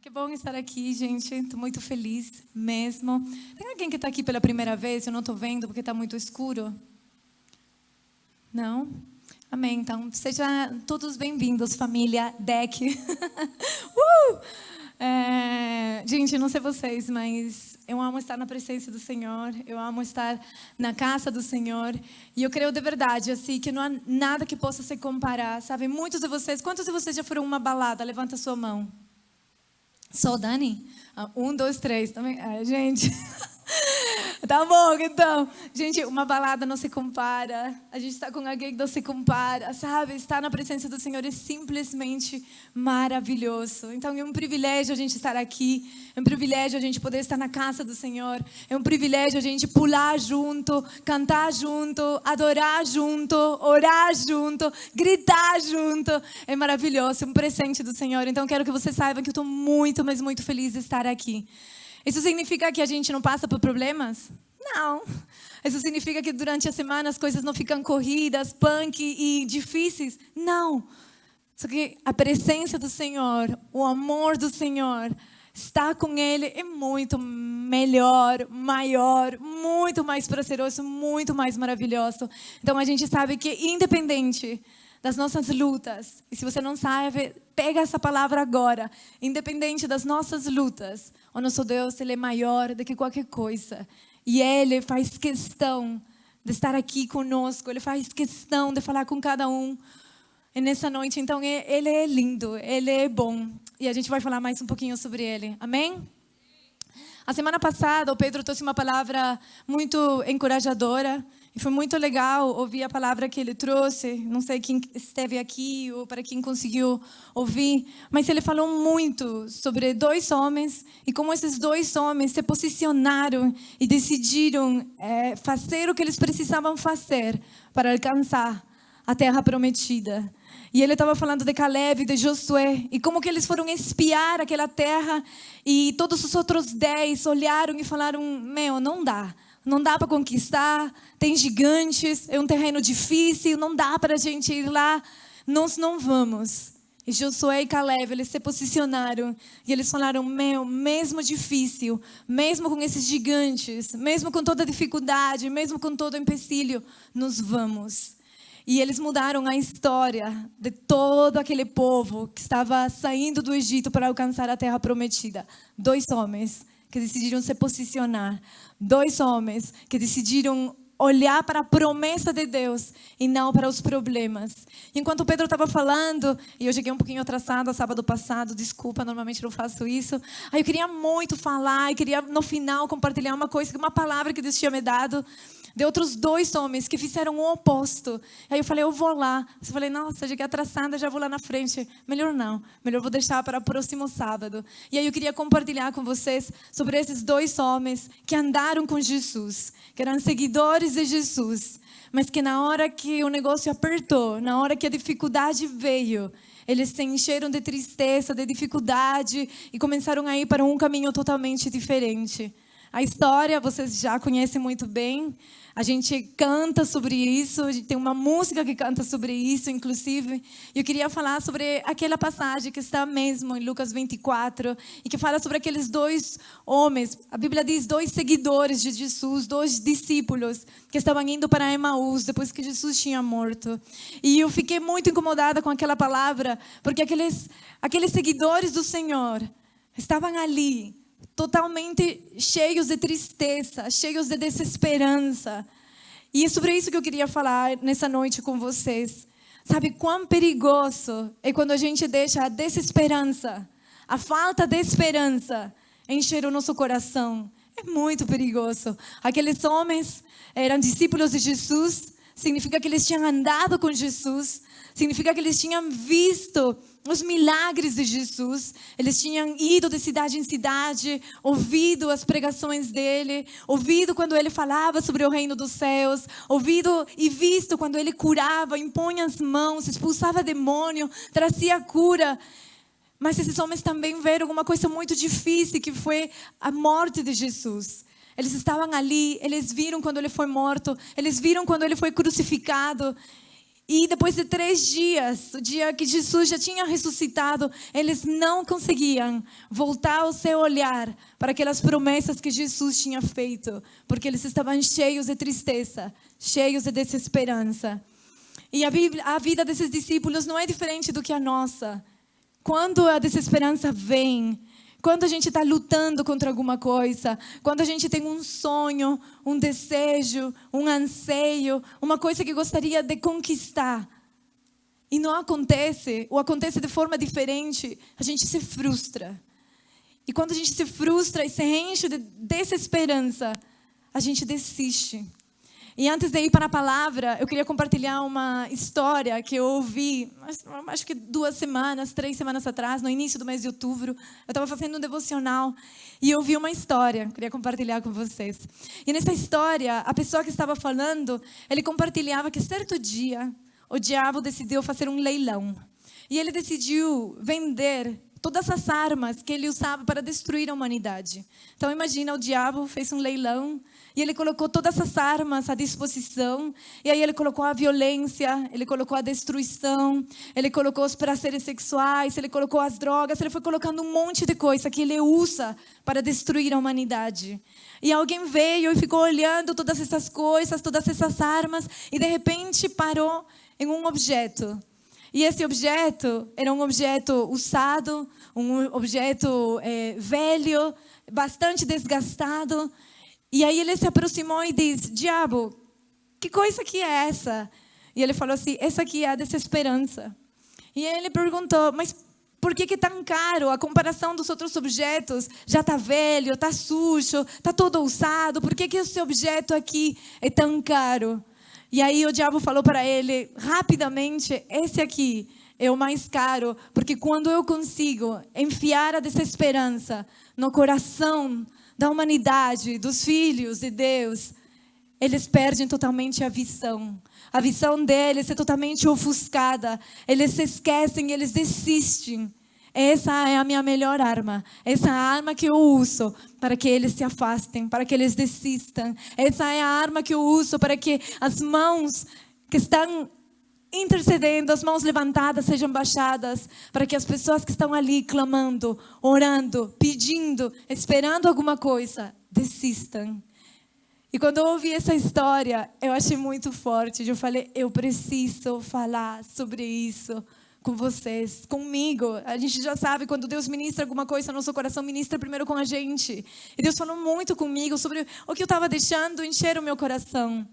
Que bom estar aqui, gente. Estou muito feliz mesmo. Tem alguém que está aqui pela primeira vez? Eu não estou vendo porque está muito escuro. Não? Amém. Então, sejam todos bem-vindos, família DEC. Gente, eu não sei vocês, mas eu amo estar na presença do Senhor. Eu amo estar na casa do Senhor. E eu creio de verdade, assim, que não há nada que possa se comparar, sabe? Muitos de vocês, quantos de vocês já foram a uma balada? Levanta a sua mão. Só Dani? 1, 2, 3 também. Gente. Tá bom, então. Gente, uma balada não se compara. A gente está com alguém que não se compara, sabe? Estar na presença do Senhor é simplesmente maravilhoso. Então, é um privilégio a gente estar aqui. É um privilégio a gente poder estar na casa do Senhor. É um privilégio a gente pular junto, cantar junto, adorar junto, orar junto, gritar junto. É maravilhoso, é um presente do Senhor. Então, quero que você saiba que eu estou muito, mas muito feliz de estar aqui. Isso significa que a gente não passa por problemas? Não. Isso significa que durante a semana as coisas não ficam corridas, punk e difíceis? Não. Só que a presença do Senhor, o amor do Senhor, estar com Ele é muito melhor, maior, muito mais prazeroso, muito mais maravilhoso. Então a gente sabe que independente das nossas lutas, e se você não sabe, pega essa palavra agora, independente das nossas lutas, o nosso Deus, Ele é maior do que qualquer coisa. E Ele faz questão de estar aqui conosco, Ele faz questão de falar com cada um nessa noite. Então, Ele é lindo, Ele é bom. E a gente vai falar mais um pouquinho sobre Ele. Amém? A semana passada, o Pedro trouxe uma palavra muito encorajadora. E foi muito legal ouvir a palavra que ele trouxe. Não sei quem esteve aqui ou para quem conseguiu ouvir. Mas ele falou muito sobre 2 homens. E como esses 2 homens se posicionaram e decidiram fazer o que eles precisavam fazer para alcançar a terra prometida. E ele estava falando de Caleb e de Josué. E como que eles foram espiar aquela terra. E todos os outros 10 olharam e falaram, não dá. Não dá para conquistar, tem gigantes, é um terreno difícil, não dá para a gente ir lá, nós não vamos. E Josué e Caleb, eles se posicionaram e eles falaram, mesmo difícil, mesmo com esses gigantes, mesmo com toda a dificuldade, mesmo com todo o empecilho, nós vamos. E eles mudaram a história de todo aquele povo que estava saindo do Egito para alcançar a terra prometida. 2 homens que decidiram se posicionar. 2 homens que decidiram olhar para a promessa de Deus e não para os problemas. E enquanto o Pedro estava falando, e eu cheguei um pouquinho atrasada sábado passado, desculpa, normalmente não faço isso. Aí eu queria muito falar, e queria no final compartilhar uma palavra que Deus tinha me dado, de outros 2 homens que fizeram o oposto. Aí eu falei, eu vou lá. Eu falei, nossa, cheguei atrasada, já vou lá na frente. Melhor não, melhor vou deixar para o próximo sábado. E aí eu queria compartilhar com vocês sobre esses 2 homens que andaram com Jesus, que eram seguidores de Jesus, mas que na hora que o negócio apertou, na hora que a dificuldade veio, eles se encheram de tristeza, de dificuldade e começaram a ir para um caminho totalmente diferente. A história vocês já conhecem muito bem. A gente canta sobre isso, a gente tem uma música que canta sobre isso, inclusive. E eu queria falar sobre aquela passagem que está mesmo em Lucas 24, e que fala sobre aqueles 2 homens. A Bíblia diz 2 seguidores de Jesus, 2 discípulos que estavam indo para Emaús depois que Jesus tinha morto. E eu fiquei muito incomodada com aquela palavra, porque aqueles seguidores do Senhor estavam ali, totalmente cheios de tristeza, cheios de desesperança. E é sobre isso que eu queria falar nessa noite com vocês. Sabe quão perigoso é quando a gente deixa a desesperança, a falta de esperança encher o nosso coração. É muito perigoso. Aqueles homens eram discípulos de Jesus, significa que eles tinham andado com Jesus, significa que eles tinham visto os milagres de Jesus. Eles tinham ido de cidade em cidade, ouvido as pregações dele, ouvido quando ele falava sobre o reino dos céus, ouvido e visto quando ele curava, impunha as mãos, expulsava demônio, trazia cura. Mas esses homens também viram uma coisa muito difícil, que foi a morte de Jesus. Eles estavam ali, eles viram quando ele foi morto, eles viram quando ele foi crucificado. E depois de 3 dias, o dia que Jesus já tinha ressuscitado, eles não conseguiam voltar o seu olhar para aquelas promessas que Jesus tinha feito, porque eles estavam cheios de tristeza, cheios de desesperança. E a vida desses discípulos não é diferente do que a nossa. Quando a desesperança vem, quando a gente está lutando contra alguma coisa, quando a gente tem um sonho, um desejo, um anseio, uma coisa que gostaria de conquistar, e não acontece, ou acontece de forma diferente, a gente se frustra. E quando a gente se frustra e se enche de desesperança, a gente desiste. E antes de ir para a palavra, eu queria compartilhar uma história que eu ouvi, acho que 2 semanas, 3 semanas atrás, no início do mês de outubro. Eu estava fazendo um devocional e eu ouvi uma história, queria compartilhar com vocês. E nessa história, a pessoa que estava falando, ele compartilhava que certo dia, o diabo decidiu fazer um leilão. E ele decidiu vender todas as armas que ele usava para destruir a humanidade. Então imagina, o diabo fez um leilão e ele colocou todas as armas à disposição. E aí ele colocou a violência, ele colocou a destruição, ele colocou os prazeres sexuais, ele colocou as drogas, ele foi colocando um monte de coisa que ele usa para destruir a humanidade. E alguém veio e ficou olhando todas essas coisas, todas essas armas, e de repente parou em um objeto. E esse objeto era um objeto usado, um objeto velho, bastante desgastado. E aí ele se aproximou e disse: diabo, que coisa que é essa? E ele falou assim: essa aqui é a desesperança. E ele perguntou: mas por que é tão caro? A comparação dos outros objetos já está velho, está sujo, está todo usado. Por que esse objeto aqui é tão caro? E aí o diabo falou para ele, rapidamente: esse aqui é o mais caro, porque quando eu consigo enfiar a desesperança no coração da humanidade, dos filhos de Deus, eles perdem totalmente a visão. A visão deles é totalmente ofuscada. Eles se esquecem, eles desistem. Essa é a minha melhor arma. Essa é a arma que eu uso para que eles se afastem, para que eles desistam. Essa é a arma que eu uso para que as mãos que estão intercedendo, as mãos levantadas sejam baixadas, para que as pessoas que estão ali clamando, orando, pedindo, esperando alguma coisa, desistam. E quando eu ouvi essa história, eu achei muito forte. Eu falei: eu preciso falar sobre isso com vocês, comigo. A gente já sabe, quando Deus ministra alguma coisa no nosso coração, ministra primeiro com a gente. E Deus falou muito comigo sobre o que eu estava deixando encher o meu coração.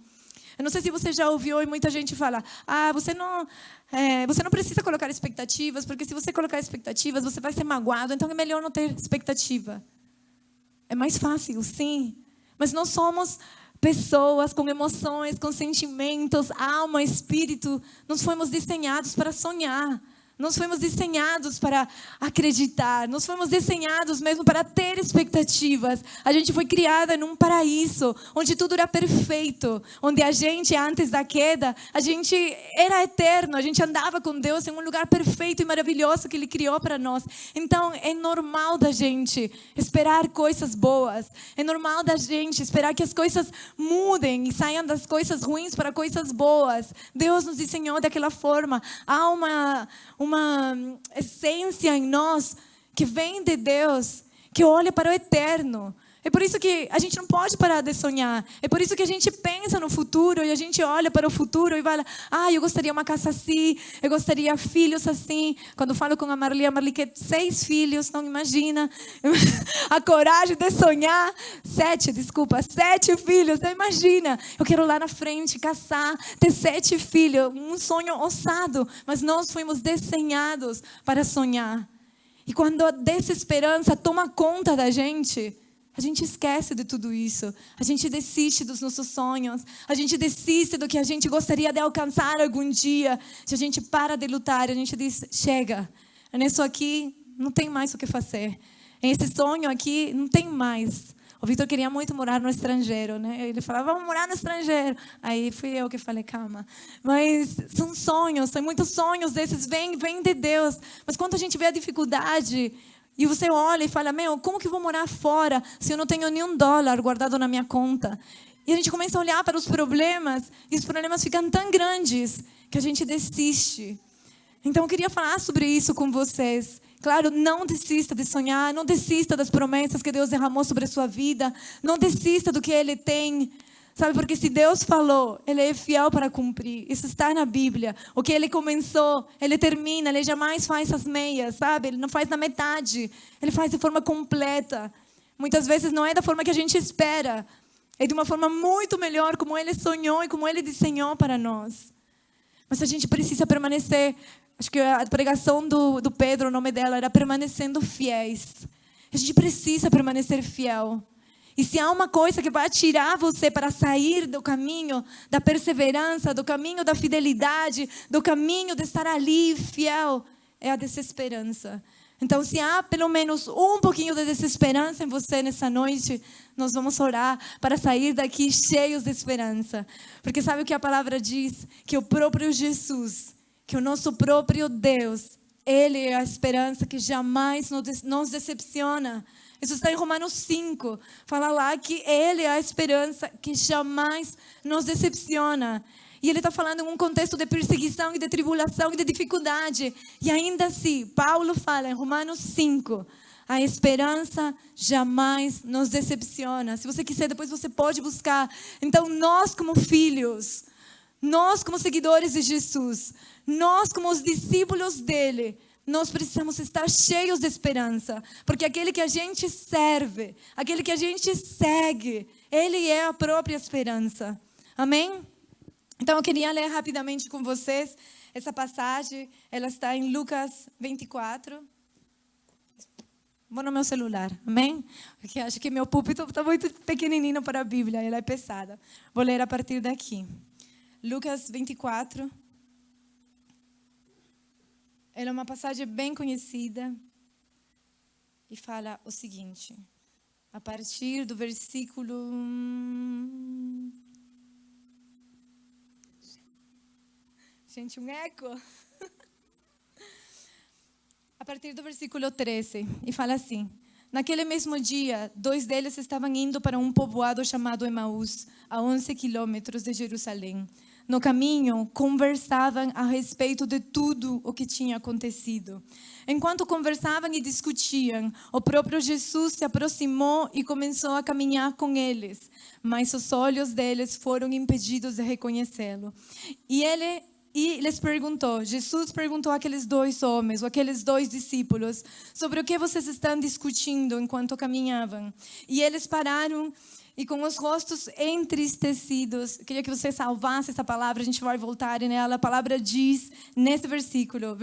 Eu não sei se você já ouviu e muita gente fala: você não precisa colocar expectativas, porque se você colocar expectativas, você vai ser magoado, então é melhor não ter expectativa. É mais fácil, sim. Mas nós somos pessoas com emoções, com sentimentos, alma, espírito. Nós fomos desenhados para sonhar. Nós fomos desenhados para acreditar. Nós fomos desenhados mesmo para ter expectativas. A gente foi criada num paraíso, onde tudo era perfeito. Onde a gente, antes da queda, a gente era eterno. A gente andava com Deus em um lugar perfeito e maravilhoso que Ele criou para nós. Então, é normal da gente esperar coisas boas. É normal da gente esperar que as coisas mudem e saiam das coisas ruins para coisas boas. Deus nos desenhou daquela forma. Há uma essência em nós que vem de Deus, que olha para o eterno. É por isso que a gente não pode parar de sonhar. É por isso que a gente pensa no futuro e a gente olha para o futuro e fala: eu gostaria uma casa assim, eu gostaria filhos assim. Quando falo com a Marli quer 6 filhos, não imagina. A coragem de sonhar. 7 filhos, não imagina. Eu quero lá na frente casar, ter 7 filhos, um sonho ousado. Mas nós fomos desenhados para sonhar. E quando a desesperança toma conta da gente, a gente esquece de tudo isso. A gente desiste dos nossos sonhos. A gente desiste do que a gente gostaria de alcançar algum dia. Se a gente para de lutar, a gente diz: chega, nisso aqui não tem mais o que fazer. Esse sonho aqui não tem mais. O Vitor queria muito morar no estrangeiro, né? Ele falava: vamos morar no estrangeiro. Aí fui eu que falei: calma. Mas são sonhos, são muitos sonhos desses, vêm de Deus. Mas quando a gente vê a dificuldade, e você olha e fala: como que eu vou morar fora se eu não tenho nem $1 guardado na minha conta? E a gente começa a olhar para os problemas, e os problemas ficam tão grandes que a gente desiste. Então eu queria falar sobre isso com vocês. Claro, não desista de sonhar, não desista das promessas que Deus derramou sobre a sua vida, não desista do que Ele tem. Sabe, porque se Deus falou, Ele é fiel para cumprir. Isso está na Bíblia. O que Ele começou, Ele termina. Ele jamais faz as meias, sabe? Ele não faz na metade. Ele faz de forma completa. Muitas vezes não é da forma que a gente espera. É de uma forma muito melhor, como Ele sonhou e como Ele desenhou para nós. Mas a gente precisa permanecer. Acho que a pregação do Pedro, o nome dela, era permanecendo fiéis. A gente precisa permanecer fiel. E se há uma coisa que vai tirar você para sair do caminho da perseverança, do caminho da fidelidade, do caminho de estar ali fiel, é a desesperança. Então, se há pelo menos um pouquinho de desesperança em você nessa noite, nós vamos orar para sair daqui cheios de esperança. Porque sabe o que a palavra diz? Que o próprio Jesus, que o nosso próprio Deus, Ele é a esperança que jamais nos decepciona. Isso está em Romanos 5. Fala lá que Ele é a esperança que jamais nos decepciona. E Ele está falando em um contexto de perseguição e de tribulação e de dificuldade. E ainda assim, Paulo fala em Romanos 5, a esperança jamais nos decepciona. Se você quiser, depois você pode buscar. Então, nós como filhos, nós como seguidores de Jesus, nós como os discípulos dEle, nós precisamos estar cheios de esperança. Porque aquele que a gente serve, aquele que a gente segue, Ele é a própria esperança. Amém? Então eu queria ler rapidamente com vocês essa passagem. Ela está em Lucas 24. Vou no meu celular, amém? Porque acho que meu púlpito está muito pequenininho para a Bíblia, ela é pesada. Vou ler a partir daqui. Lucas 24. Ela é uma passagem bem conhecida e fala o seguinte, a partir do versículo... Gente, um eco. A partir do versículo 13, e fala assim: naquele mesmo dia, 2 deles estavam indo para um povoado chamado Emaús, a 11 quilômetros de Jerusalém. No caminho, conversavam a respeito de tudo o que tinha acontecido. Enquanto conversavam e discutiam, o próprio Jesus se aproximou e começou a caminhar com eles, mas os olhos deles foram impedidos de reconhecê-lo. E lhes perguntou, Jesus perguntou àqueles 2 homens, ou àqueles 2 discípulos, sobre o que vocês estão discutindo enquanto caminhavam. E eles pararam e com os rostos entristecidos. Eu queria que você salvasse essa palavra, a gente vai voltar nela. A palavra diz, nesse versículo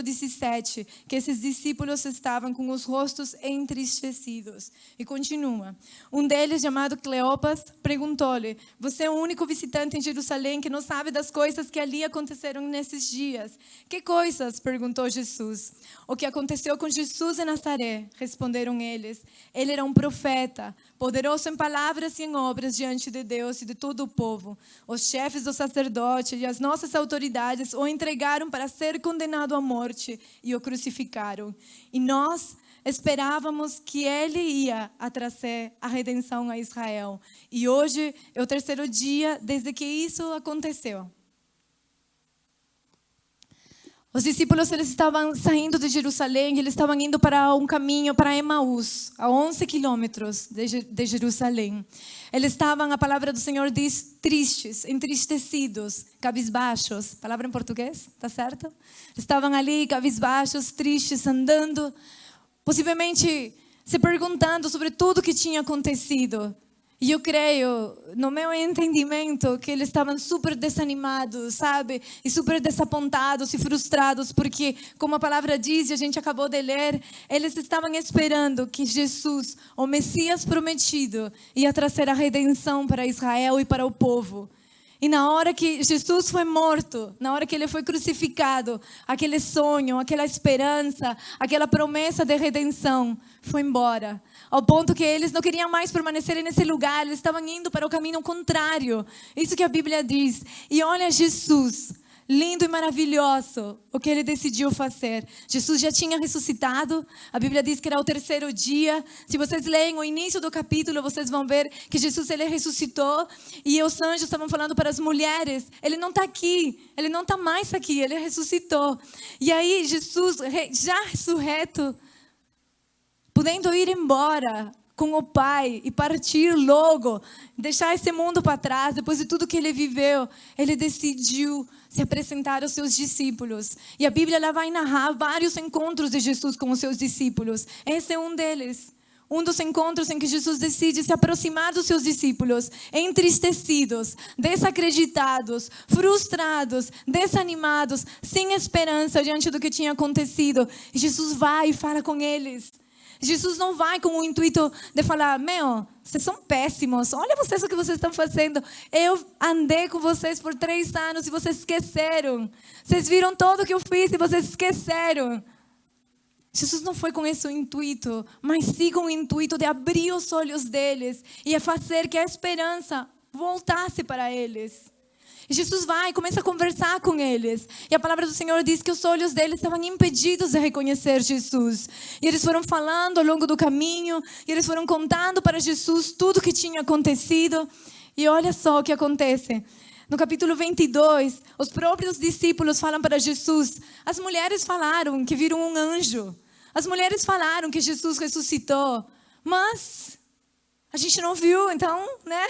17, que esses discípulos estavam com os rostos entristecidos. E continua. Um deles, chamado Cleopas, perguntou-lhe: você é o único visitante em Jerusalém que não sabe das coisas que ali aconteceram nesses dias? Que coisas? Perguntou Jesus. O que aconteceu com Jesus em Nazaré, responderam eles. Ele era um profeta, poderoso em palavras e em obras diante de Deus e de todo o povo. Os chefes dos sacerdotes e as nossas autoridades o entregaram para ser condenado à morte e o crucificaram. E nós esperávamos que ele ia trazer a redenção a Israel. E hoje é o 3º dia desde que isso aconteceu. Os discípulos, eles estavam saindo de Jerusalém, eles estavam indo para um caminho para Emaús, a 11 quilômetros de Jerusalém. Eles estavam, a palavra do Senhor diz, tristes, entristecidos, cabisbaixos. Palavra em português, tá certo? Estavam ali, cabisbaixos, tristes, andando, possivelmente se perguntando sobre tudo que tinha acontecido. E eu creio, no meu entendimento, que eles estavam super desanimados, sabe? E super desapontados e frustrados, porque, como a palavra diz, e a gente acabou de ler, eles estavam esperando que Jesus, o Messias prometido, ia trazer a redenção para Israel e para o povo. E na hora que Jesus foi morto, na hora que ele foi crucificado, aquele sonho, aquela esperança, aquela promessa de redenção foi embora. Ao ponto que eles não queriam mais permanecer nesse lugar, eles estavam indo para o caminho contrário. Isso que a Bíblia diz. E olha Jesus, lindo e maravilhoso o que ele decidiu fazer. Jesus já tinha ressuscitado. A Bíblia diz que era o terceiro dia. Se vocês leem o início do capítulo, vocês vão ver que Jesus ele ressuscitou. E os anjos estavam falando para as mulheres: ele não está aqui, ele não está mais aqui, ele ressuscitou. E aí Jesus, já ressurreto, podendo ir embora com o Pai e partir logo, deixar esse mundo para trás, depois de tudo que ele viveu, ele decidiu se apresentar aos seus discípulos. E a Bíblia ela vai narrar vários encontros de Jesus com os seus discípulos. Esse é um deles. Um dos encontros em que Jesus decide se aproximar dos seus discípulos, entristecidos, desacreditados, frustrados, desanimados, sem esperança diante do que tinha acontecido. E Jesus vai e fala com eles. Jesus não vai com o intuito de falar: meu, vocês são péssimos, olha vocês o que vocês estão fazendo. Eu andei com vocês por 3 anos e vocês esqueceram. Vocês viram tudo o que eu fiz e vocês esqueceram. Jesus não foi com esse intuito, mas sim com o intuito de abrir os olhos deles e fazer que a esperança voltasse para eles. E Jesus vai e começa a conversar com eles. E a palavra do Senhor diz que os olhos deles estavam impedidos de reconhecer Jesus. E eles foram falando ao longo do caminho. E eles foram contando para Jesus tudo o que tinha acontecido. E olha só o que acontece. No capítulo 22, os próprios discípulos falam para Jesus: as mulheres falaram que viram um anjo. As mulheres falaram que Jesus ressuscitou. Mas a gente não viu, então, né?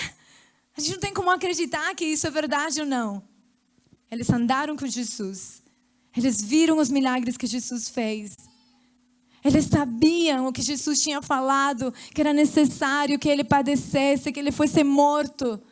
A gente não tem como acreditar que isso é verdade ou não. Eles andaram com Jesus. Eles viram os milagres que Jesus fez. Eles sabiam o que Jesus tinha falado, que era necessário que ele padecesse, que ele fosse morto,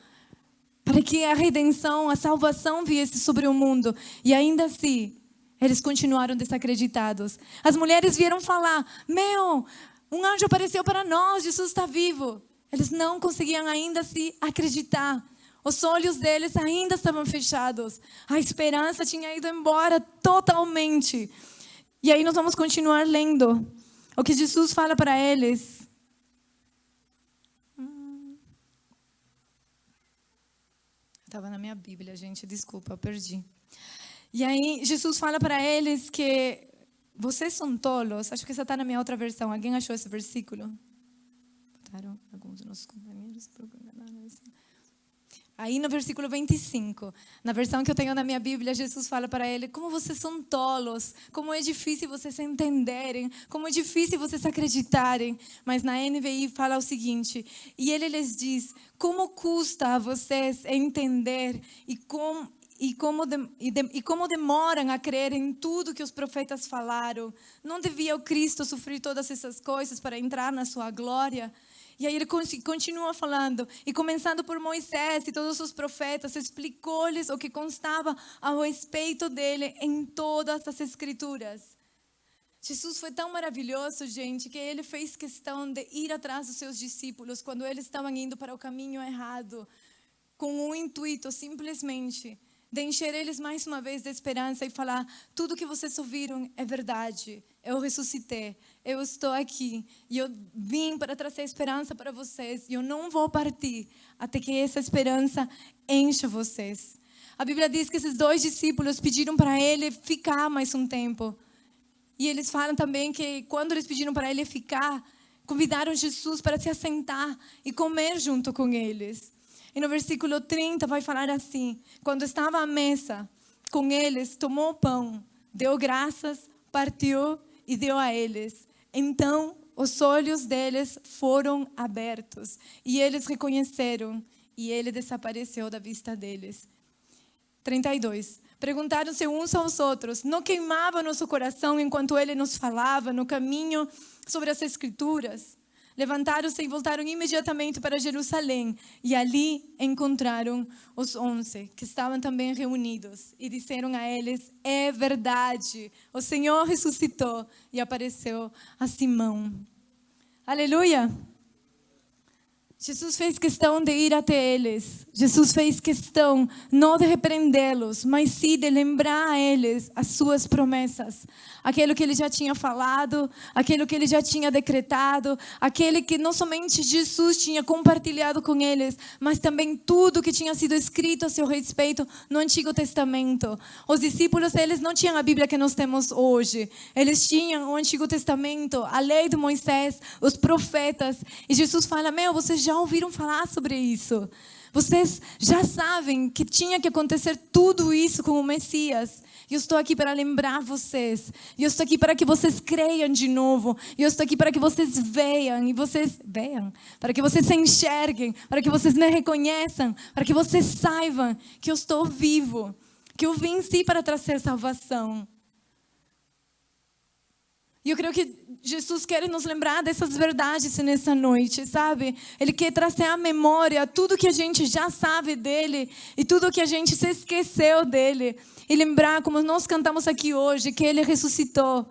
para que a redenção, a salvação viesse sobre o mundo. E ainda assim, eles continuaram desacreditados. As mulheres vieram falar: meu, um anjo apareceu para nós, Jesus está vivo. Eles não conseguiam ainda se acreditar. Os olhos deles ainda estavam fechados. A esperança tinha ido embora totalmente. E aí nós vamos continuar lendo o que Jesus fala para eles. Estava na minha Bíblia, gente, desculpa, eu perdi. E aí Jesus fala para eles que vocês são tolos. Acho que essa está na minha outra versão. Alguém achou esse versículo? Alguns dos nossos companheiros. Aí no versículo 25, na versão que eu tenho na minha Bíblia, Jesus fala para ele: como vocês são tolos, como é difícil vocês entenderem, como é difícil vocês acreditarem. Mas na NVI fala o seguinte: e ele lhes diz: como custa a vocês entender e como demoram a crer em tudo que os profetas falaram. Não devia o Cristo sofrer todas essas coisas para entrar na sua glória? E aí ele continua falando, e começando por Moisés e todos os profetas, explicou-lhes o que constava a respeito dele em todas as escrituras. Jesus foi tão maravilhoso, gente, que ele fez questão de ir atrás dos seus discípulos quando eles estavam indo para o caminho errado, com o intuito simplesmente de encher eles mais uma vez de esperança e falar: tudo que vocês ouviram é verdade. Eu ressuscitei, eu estou aqui e eu vim para trazer esperança para vocês. E eu não vou partir até que essa esperança encha vocês. A Bíblia diz que esses 2 discípulos pediram para ele ficar mais um tempo. E eles falam também que quando eles pediram para ele ficar, convidaram Jesus para se assentar e comer junto com eles. E no versículo 30 vai falar assim: quando estava à mesa com eles, tomou o pão, deu graças, partiu e deu a eles. Então os olhos deles foram abertos e eles reconheceram, e ele desapareceu da vista deles. 32. Perguntaram-se uns aos outros: não queimava nosso coração enquanto ele nos falava no caminho sobre as Escrituras? Levantaram-se e voltaram imediatamente para Jerusalém. E ali encontraram os 11, que estavam também reunidos. E disseram a eles: é verdade, o Senhor ressuscitou e apareceu a Simão. Aleluia! Jesus fez questão de ir até eles. Jesus fez questão não de repreendê-los, mas sim de lembrar a eles as suas promessas. Aquilo que ele já tinha falado, aquilo que ele já tinha decretado, aquele que não somente Jesus tinha compartilhado com eles, mas também tudo que tinha sido escrito a seu respeito no Antigo Testamento. Os discípulos, eles não tinham a Bíblia que nós temos hoje. Eles tinham o Antigo Testamento, a lei de Moisés, os profetas. E Jesus fala, vocês já ouviram falar sobre isso? Vocês já sabem que tinha que acontecer tudo isso com o Messias. E eu estou aqui para lembrar vocês. E eu estou aqui para que vocês creiam de novo. E eu estou aqui para que vocês vejam. Para que vocês se enxerguem. Para que vocês me reconheçam. Para que vocês saibam que eu estou vivo. Que eu vim sim para trazer salvação. E eu creio que Jesus quer nos lembrar dessas verdades nessa noite, sabe? Ele quer trazer à memória tudo que a gente já sabe dele e tudo que a gente se esqueceu dele. E lembrar, como nós cantamos aqui hoje, que ele ressuscitou,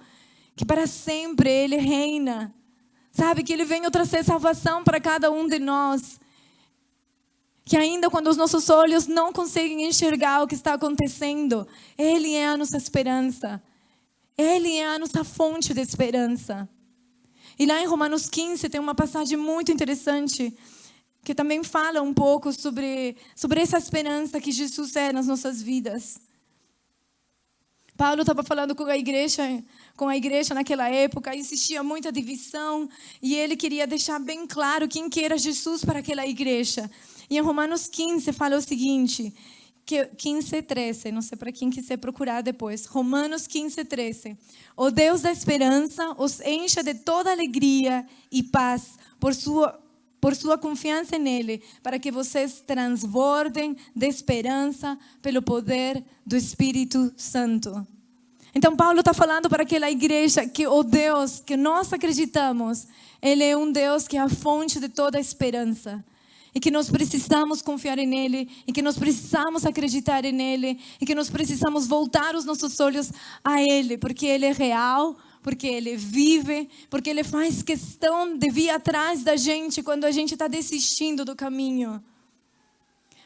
que para sempre ele reina. Sabe? Que ele veio trazer salvação para cada um de nós. Que ainda quando os nossos olhos não conseguem enxergar o que está acontecendo, ele é a nossa esperança. Ele é a nossa fonte de esperança. E lá em Romanos 15 tem uma passagem muito interessante que também fala um pouco sobre essa esperança que Jesus é nas nossas vidas. Paulo estava falando com a igreja naquela época, existia muita divisão e ele queria deixar bem claro quem que era Jesus para aquela igreja. E em Romanos 15 fala o seguinte, 15:13, não sei para quem quiser procurar depois. Romanos 15:13. O Deus da esperança os encha de toda alegria e paz por sua confiança nele, para que vocês transbordem de esperança pelo poder do Espírito Santo. Então Paulo está falando para aquela igreja que o Deus que nós acreditamos, ele é um Deus que é a fonte de toda a esperança. E que nós precisamos confiar nele, e que nós precisamos acreditar nele, e que nós precisamos voltar os nossos olhos a ele, porque ele é real, porque ele vive, porque ele faz questão de vir atrás da gente quando a gente está desistindo do caminho.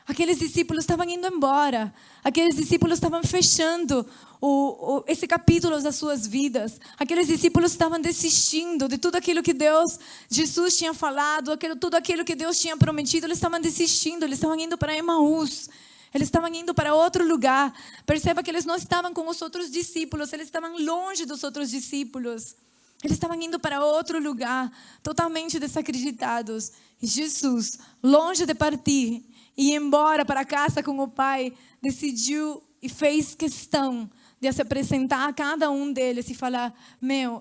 Aqueles discípulos estavam indo embora, aqueles discípulos estavam fechando esse capítulo das suas vidas. Aqueles discípulos estavam desistindo de tudo aquilo que Jesus tinha falado, tudo aquilo que Deus tinha prometido. Eles estavam desistindo, eles estavam indo para Emaús, eles estavam indo para outro lugar. Perceba que eles não estavam com os outros discípulos, eles estavam longe dos outros discípulos. Eles estavam indo para outro lugar, totalmente desacreditados. E Jesus, longe de partir e ir embora para casa com o Pai, decidiu e fez questão de se apresentar a cada um deles e falar: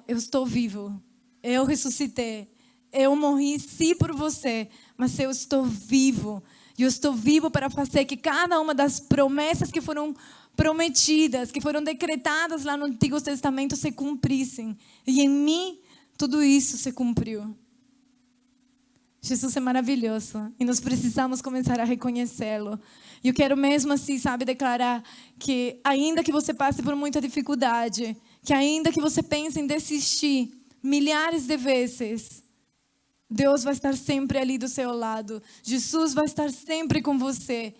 eu estou vivo, eu ressuscitei, eu morri sim por você, mas eu estou vivo. E eu estou vivo para fazer que cada uma das promessas que foram prometidas, que foram decretadas lá no Antigo Testamento se cumprissem. E em mim tudo isso se cumpriu. Jesus é maravilhoso e nós precisamos começar a reconhecê-lo. E eu quero mesmo assim, declarar que ainda que você passe por muita dificuldade, que ainda que você pense em desistir milhares de vezes, Deus vai estar sempre ali do seu lado. Jesus vai estar sempre com você.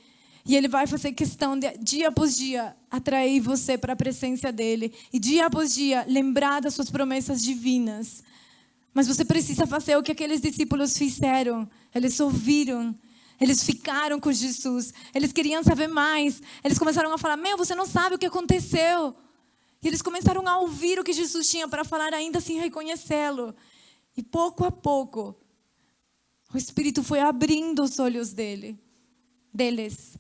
E Ele vai fazer questão de, dia após dia, atrair você para a presença dEle. E dia após dia, lembrar das suas promessas divinas. Mas você precisa fazer o que aqueles discípulos fizeram. Eles ouviram. Eles ficaram com Jesus. Eles queriam saber mais. Eles começaram a falar: você não sabe o que aconteceu. E eles começaram a ouvir o que Jesus tinha para falar, ainda sem reconhecê-lo. E pouco a pouco, o Espírito foi abrindo os olhos deles.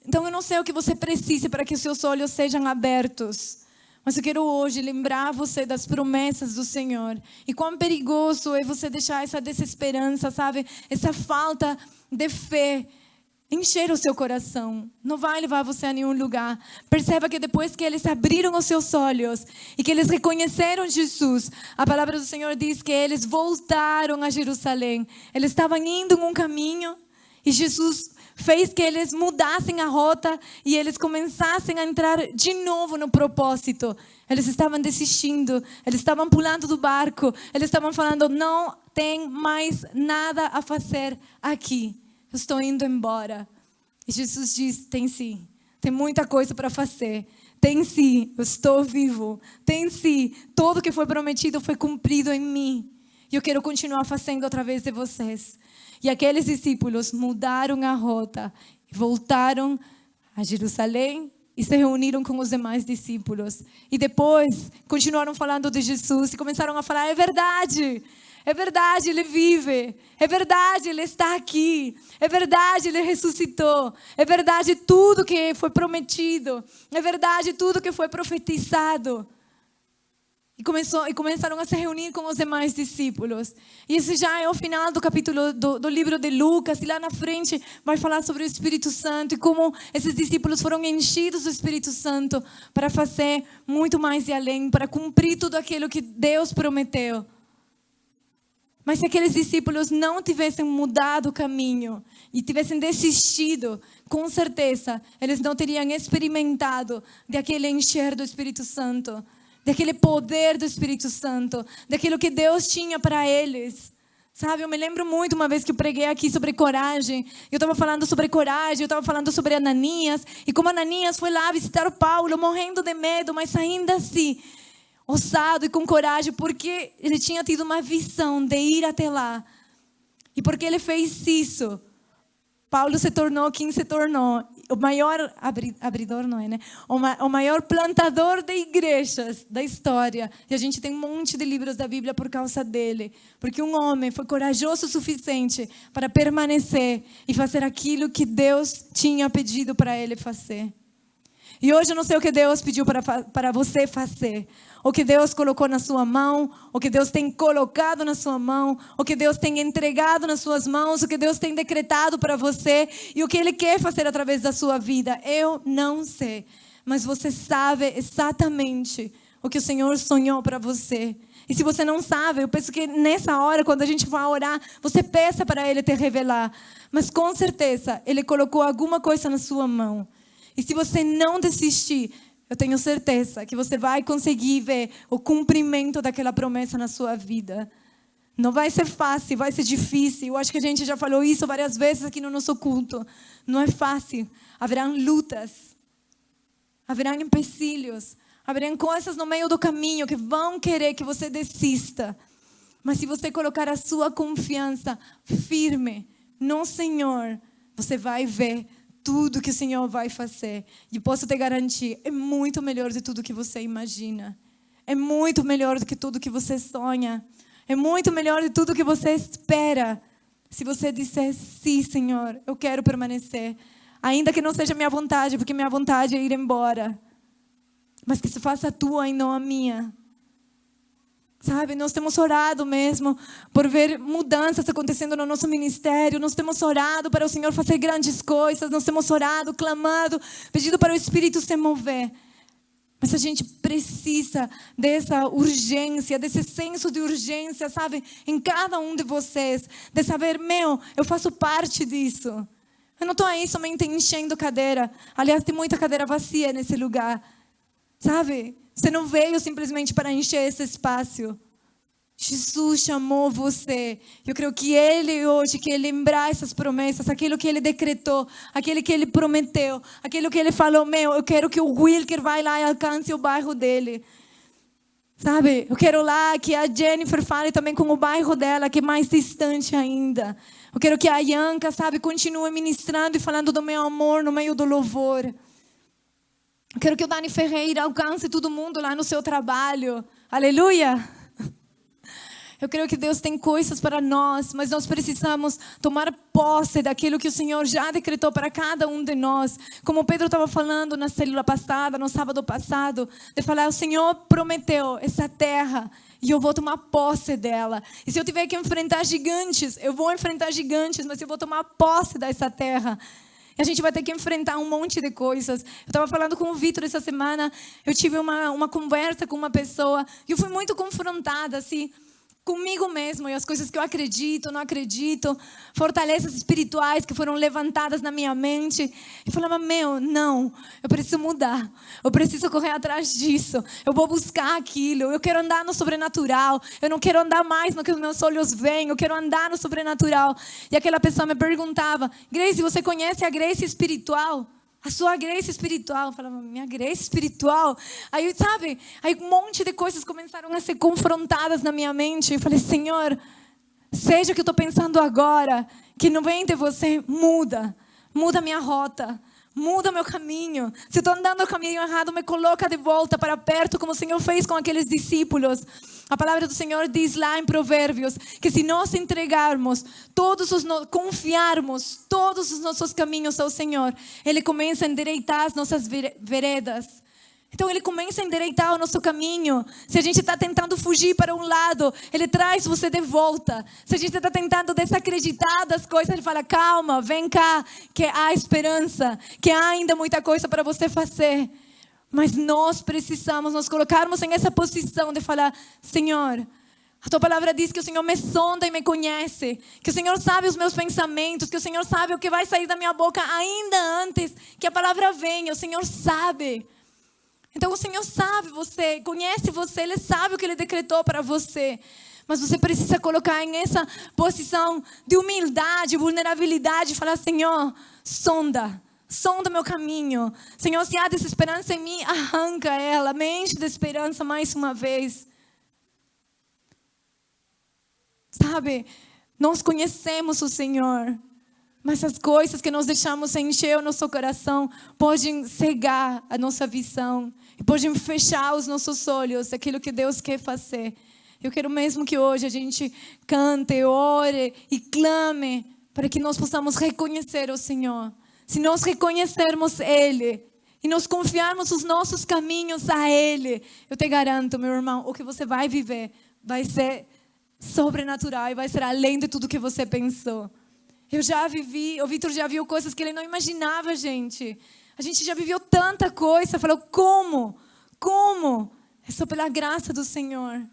Então eu não sei o que você precisa para que os seus olhos sejam abertos. Mas eu quero hoje lembrar você das promessas do Senhor. E quão perigoso é você deixar essa desesperança, essa falta de fé encher o seu coração. Não vai levar você a nenhum lugar. Perceba que depois que eles abriram os seus olhos e que eles reconheceram Jesus, a palavra do Senhor diz que eles voltaram a Jerusalém. Eles estavam indo em um caminho e Jesus fez que eles mudassem a rota e eles começassem a entrar de novo no propósito. Eles estavam desistindo, eles estavam pulando do barco, eles estavam falando: não, tem mais nada a fazer aqui. Eu estou indo embora. E Jesus diz, tem sim. Tem muita coisa para fazer. Tem sim, eu estou vivo. Tem sim, tudo que foi prometido foi cumprido em mim. E eu quero continuar fazendo através de vocês. E aqueles discípulos mudaram a rota. Voltaram a Jerusalém e se reuniram com os demais discípulos. E depois continuaram falando de Jesus e começaram a falar, é verdade, Ele vive. É verdade, Ele está aqui. É verdade, Ele ressuscitou. É verdade tudo que foi prometido. É verdade tudo que foi profetizado. E começaram a se reunir com os demais discípulos. E esse já é o final do capítulo do livro de Lucas. E lá na frente vai falar sobre o Espírito Santo. E como esses discípulos foram enchidos do Espírito Santo para fazer muito mais e além. Para cumprir tudo aquilo que Deus prometeu. Mas se aqueles discípulos não tivessem mudado o caminho e tivessem desistido, com certeza eles não teriam experimentado daquele encher do Espírito Santo, daquele poder do Espírito Santo, daquilo que Deus tinha para eles. Sabe, eu me lembro muito uma vez que eu preguei aqui sobre coragem. Eu estava falando sobre coragem, eu estava falando sobre Ananias. E como Ananias foi lá visitar o Paulo, morrendo de medo, mas ainda assim ousado e com coragem, porque ele tinha tido uma visão de ir até lá. E porque ele fez isso, Paulo se tornou quem se tornou. O maior abridor, não é, né? O maior plantador de igrejas da história. E a gente tem um monte de livros da Bíblia por causa dele. Porque um homem foi corajoso o suficiente para permanecer e fazer aquilo que Deus tinha pedido para ele fazer. E hoje eu não sei o que Deus pediu para você fazer. O que Deus colocou na sua mão. O que Deus tem colocado na sua mão. O que Deus tem entregado nas suas mãos. O que Deus tem decretado para você. E o que Ele quer fazer através da sua vida. Eu não sei. Mas você sabe exatamente o que o Senhor sonhou para você. E se você não sabe, eu penso que nessa hora, quando a gente vai orar, você peça para Ele te revelar. Mas com certeza, Ele colocou alguma coisa na sua mão. E se você não desistir, eu tenho certeza que você vai conseguir ver o cumprimento daquela promessa na sua vida. Não vai ser fácil, vai ser difícil. Eu acho que a gente já falou isso várias vezes aqui no nosso culto. Não é fácil. Haverão lutas. Haverão empecilhos. Haverão coisas no meio do caminho que vão querer que você desista. Mas se você colocar a sua confiança firme no Senhor, você vai ver tudo que o Senhor vai fazer. E posso te garantir, é muito melhor de tudo que você imagina. É muito melhor do que tudo que você sonha. É muito melhor de tudo que você espera. Se você disser, sim, Senhor, eu quero permanecer. Ainda que não seja minha vontade, porque minha vontade é ir embora. Mas que se faça a tua e não a minha. Sabe, nós temos orado mesmo por ver mudanças acontecendo no nosso ministério. Nós temos orado para o Senhor fazer grandes coisas. Nós temos orado, clamado, pedido para o Espírito se mover. Mas a gente precisa dessa urgência, desse senso de urgência, sabe? Em cada um de vocês. De saber, eu faço parte disso. Eu não estou aí somente enchendo cadeira. Aliás, tem muita cadeira vazia nesse lugar. Sabe? Você não veio simplesmente para encher esse espaço. Jesus chamou você. Eu creio que Ele hoje quer lembrar essas promessas, aquilo que Ele decretou, aquilo que Ele prometeu, aquilo que Ele falou, eu quero que o Wilker vá lá e alcance o bairro dele. Sabe? Eu quero lá que a Jennifer fale também com o bairro dela, que é mais distante ainda. Eu quero que a Yanka, sabe, continue ministrando e falando do meu amor no meio do louvor. Eu quero que o Dani Ferreira alcance todo mundo lá no seu trabalho. Aleluia! Eu creio que Deus tem coisas para nós, mas nós precisamos tomar posse daquilo que o Senhor já decretou para cada um de nós. Como Pedro estava falando na célula passada, no sábado passado, de falar, o Senhor prometeu essa terra e eu vou tomar posse dela. E se eu tiver que enfrentar gigantes, eu vou enfrentar gigantes, mas eu vou tomar posse dessa terra. E a gente vai ter que enfrentar um monte de coisas. Eu estava falando com o Vitor essa semana. Eu tive uma conversa com uma pessoa. E eu fui muito confrontada, assim. comigo mesmo e as coisas que eu acredito, não acredito, fortalezas espirituais que foram levantadas na minha mente, e falava, não, eu preciso mudar, eu preciso correr atrás disso, eu vou buscar aquilo, eu quero andar no sobrenatural, eu não quero andar mais no que os meus olhos veem, eu quero andar no sobrenatural. E aquela pessoa me perguntava, Grace, você conhece a Grace espiritual? A sua graça espiritual. Eu falava, minha graça espiritual? Aí, sabe, aí um monte de coisas começaram a ser confrontadas na minha mente. Eu falei, Senhor, seja o que eu estou pensando agora, que não vem de você, muda a minha rota, muda o meu caminho. Se eu estou andando no caminho errado, me coloca de volta para perto, como o Senhor fez com aqueles discípulos. A palavra do Senhor diz lá em Provérbios, que se nós entregarmos, confiarmos todos os nossos caminhos ao Senhor, Ele começa a endireitar as nossas veredas. Então Ele começa a endireitar o nosso caminho. Se a gente está tentando fugir para um lado, Ele traz você de volta. Se a gente está tentando desacreditar das coisas, Ele fala, calma, vem cá, que há esperança, que há ainda muita coisa para você fazer. Mas nós precisamos nos colocarmos em essa posição de falar, Senhor, a Tua palavra diz que o Senhor me sonda e me conhece, que o Senhor sabe os meus pensamentos, que o Senhor sabe o que vai sair da minha boca ainda antes que a palavra venha, o Senhor sabe. Então o Senhor sabe você, conhece você, Ele sabe o que Ele decretou para você. Mas você precisa colocar em essa posição de humildade, vulnerabilidade, e falar, Senhor, sonda meu caminho. Senhor, se há desesperança em mim, arranca ela, me enche de esperança mais uma vez. Sabe, nós conhecemos o Senhor, mas as coisas que nós deixamos encher o nosso coração podem cegar a nossa visão e podem fechar os nossos olhos daquilo que Deus quer fazer. Eu quero mesmo que hoje a gente cante, ore e clame para que nós possamos reconhecer o Senhor. Se nós reconhecermos Ele e nós confiarmos os nossos caminhos a Ele, eu te garanto, meu irmão, o que você vai viver vai ser sobrenatural e vai ser além de tudo que você pensou. Eu já vivi, o Vitor já viu coisas que ele não imaginava, gente. A gente já viveu tanta coisa, falou, como? É só pela graça do Senhor.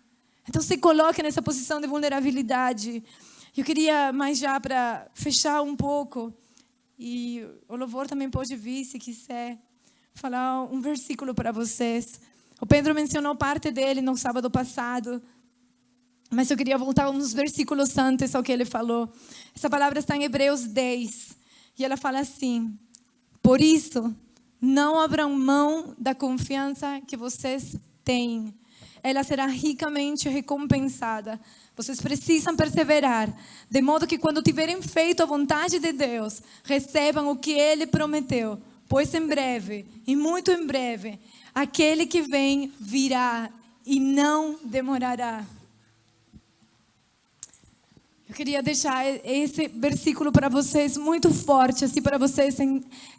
Então se coloque nessa posição de vulnerabilidade. Eu queria, mais já para fechar um pouco, e o louvor também pode vir, se quiser, falar um versículo para vocês. O Pedro mencionou parte dele no sábado passado, mas eu queria voltar uns versículos antes ao que ele falou. Essa palavra está em Hebreus 10, e ela fala assim, por isso, não abram mão da confiança que vocês têm. Ela será ricamente recompensada. Vocês precisam perseverar, de modo que quando tiverem feito a vontade de Deus, recebam o que Ele prometeu. Pois em breve, e muito em breve, aquele que vem virá e não demorará. Eu queria deixar esse versículo para vocês muito forte, assim, para vocês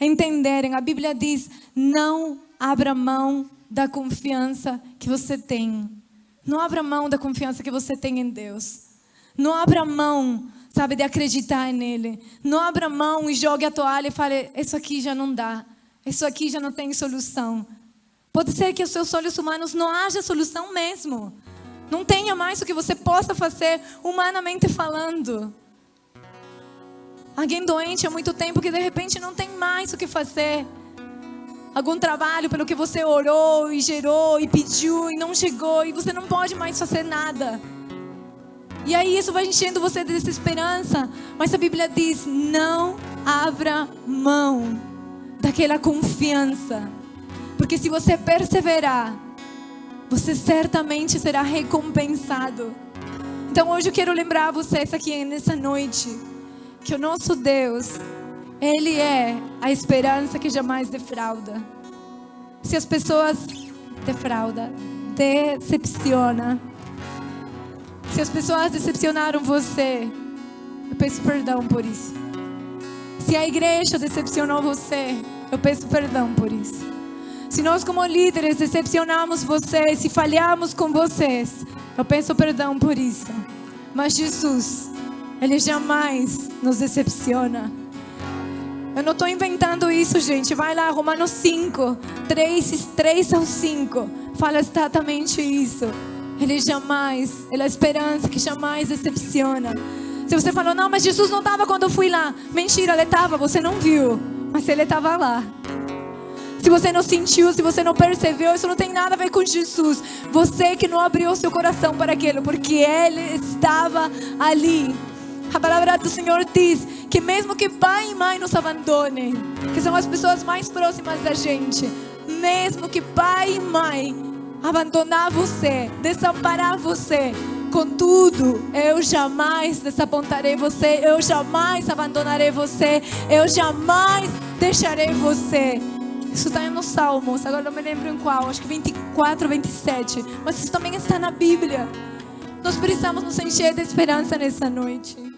entenderem. A Bíblia diz, não abra mão da confiança que você tem. Não abra mão da confiança que você tem em Deus. Não abra mão, sabe, de acreditar nele. Não abra mão e jogue a toalha e fale, isso aqui já não dá. Isso aqui já não tem solução. Pode ser que aos seus olhos humanos não haja solução mesmo. Não tenha mais o que você possa fazer humanamente falando. Alguém doente há muito tempo que de repente não tem mais o que fazer. Algum trabalho pelo que você orou e gerou e pediu e não chegou e você não pode mais fazer nada. E aí isso vai enchendo você de desesperança. Mas a Bíblia diz, não abra mão daquela confiança. Porque se você perseverar, você certamente será recompensado. Então hoje eu quero lembrar vocês aqui nessa noite, que o nosso Deus, Ele é a esperança que jamais defrauda. Se as pessoas decepciona. Se as pessoas decepcionaram você, eu peço perdão por isso. Se a igreja decepcionou você, eu peço perdão por isso. Se nós como líderes decepcionamos vocês, se falhamos com vocês, eu peço perdão por isso. Mas Jesus, Ele jamais nos decepciona. Eu não estou inventando isso, gente. Vai lá, Romanos 5, 3 ao 5. Fala exatamente isso. Ele é a esperança que jamais decepciona. Se você falou, não, mas Jesus não estava quando eu fui lá. Mentira, ele estava, você não viu. Mas ele estava lá. Se você não sentiu, se você não percebeu, isso não tem nada a ver com Jesus. Você que não abriu o seu coração para aquilo, porque Ele estava ali. A palavra do Senhor diz que mesmo que pai e mãe nos abandonem, que são as pessoas mais próximas da gente, mesmo que pai e mãe abandonar você, desamparar você, contudo, eu jamais desapontarei você, eu jamais abandonarei você, eu jamais deixarei você. Isso está nos Salmos, agora não me lembro em qual, acho que 24, 27. Mas isso também está na Bíblia. Nós precisamos nos encher de esperança nessa noite.